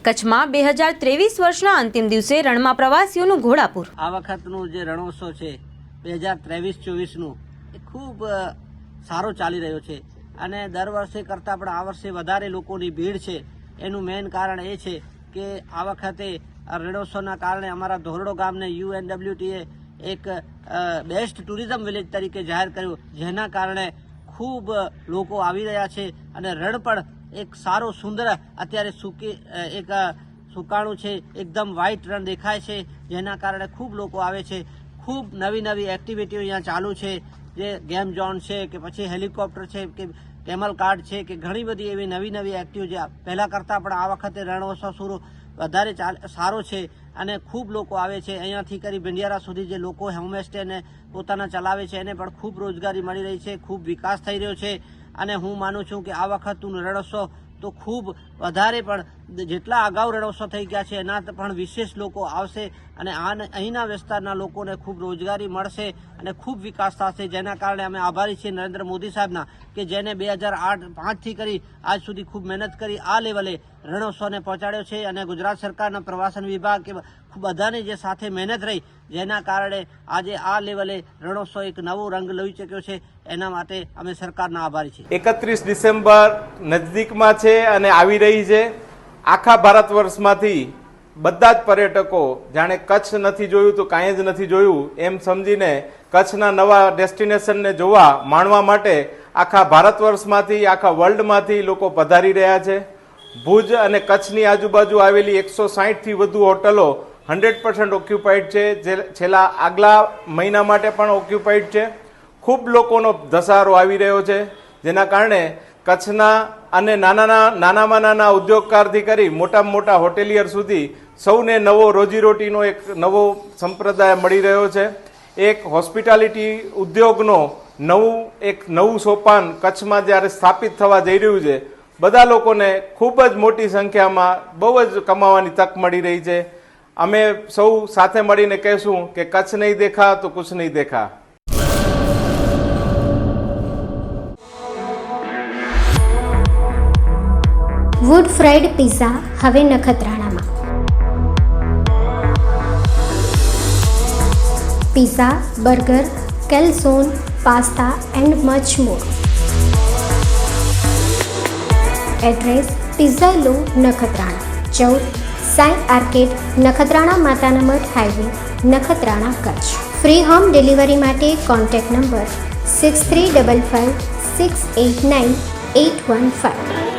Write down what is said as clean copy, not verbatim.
કચ્છમાં 2023 વર્ષના અંતિમ દિવસે રણમાં પ્રવાસીઓનું ઘોડાપૂર। આ વખતનું જે રણોત્સવ છે 2023-24નું એ ખૂબ સારો ચાલી રહ્યો છે અને દર વર્ષે કરતાં પણ આ વર્ષે વધારે લોકોની ભીડ છે। એનું મેઇન કારણ એ છે કે આ વખતે રણોત્સવના કારણે અમારા ધોરડો ગામને UNWTએ એક બેસ્ટ ટુરિઝમ વિલેજ તરીકે જાહેર કર્યું, જેના કારણે ખૂબ લોકો આવી રહ્યા છે અને રણ પણ એક સારો સુંદર અત્યારે સુકાણું છે, એકદમ વ્હાઇટ રણ દેખાય છે, જેના કારણે ખૂબ લોકો આવે છે। ખૂબ નવી એક્ટિવિટીઓ અહીંયા ચાલુ છે, જે ગેમ ઝોન છે કે પછી હેલિકોપ્ટર છે કે કેમલ કાર્ડ છે કે ઘણી બધી એવી નવી એક્ટિવિટી પહેલાં કરતાં પણ આ વખતે રણોત્સવ વધારે સારો છે અને ખૂબ લોકો આવે છે। અહીંયાથી કરી ભિંડિયારા સુધી જે લોકો હોમસ્ટેને પોતાના ચલાવે છે એને પણ ખૂબ રોજગારી મળી રહી છે, ખૂબ વિકાસ થઈ રહ્યો છે અને હું માનું છું કે આ વખતનું રણોત્સવ તો ખૂબ વધારે પણ જેટલા અગાઉ રણોત્સવ થઈ ગયા છે એના પણ વિશેષ લોકો આવશે અને અહીંના વિસ્તારના લોકોને ખૂબ રોજગારી મળશે અને ખૂબ વિકાસ થશે, જેના કારણે અમે આભારી છીએ નરેન્દ્ર મોદી સાહેબના કે જેને 2005થી કરી આજ સુધી ખૂબ મહેનત કરી આ લેવલે રણોત્સવને પહોંચાડ્યો છે અને ગુજરાત સરકારના પ્રવાસન વિભાગ કે બધાની જે સાથે મહેનત રહી, જેના કારણે આજે આ લેવલે રણોત્સવ એક નવો રંગ લઈ શક્યો છે। એના માટે અમે સરકારના આભારી છીએ। 31 ડિસેમ્બર નજદીકમાં છે અને આવી રહી છે। આખા ભારત વર્ષમાંથી બધા જ પર્યટકો જાણે કચ્છ નથી જોયું તો કાંઈ જ નથી જોયું એમ સમજીને કચ્છના નવા ડેસ્ટિનેશનને જોવા માણવા માટે આખા ભારત વર્ષમાંથી આખા વર્લ્ડમાંથી લોકો પધારી રહ્યા છે। ભુજ અને કચ્છની આજુબાજુ આવેલી 160થી વધુ હોટલો 100% ઓક્યુપાઈડ છે, જે છેલ્લા આગલા મહિના માટે પણ ઓક્યુપાઈડ છે। ખૂબ લોકોનો ધસારો આવી રહ્યો છે, જેના કારણે કચ્છના અને નાનામાં નાના ઉદ્યોગકારથી કરી મોટામાં મોટા હોટેલિયર સુધી સૌને નવો રોજીરોટીનો એક નવો સંપ્રદાય મળી રહ્યો છે। એક હોસ્પિટાલિટી ઉદ્યોગનો નવું સોપાન કચ્છમાં જ્યારે સ્થાપિત થવા જઈ રહ્યું છે, બધા લોકોને ખૂબ જ મોટી સંખ્યામાં બહુ જ કમાવાની તક મળી રહી છે। અમે સૌ સાથે મળીને કહેશું કે કચ્છ નહીં દેખા તો કુછ નહીં દેખા। વુડ ફ્રાઈડ પિઝા હવે નખત્રાણામાં। Pizza, burger, calzone, pasta and much more. Address: pizza લો નખત્રાણા, 14 સાઈ આર્કેડ, નખત્રાણા માતાના મઠ highway, Nakhatrana, Kutch. Free home delivery માટે કોન્ટેક્ટ નંબર 6355 689 815।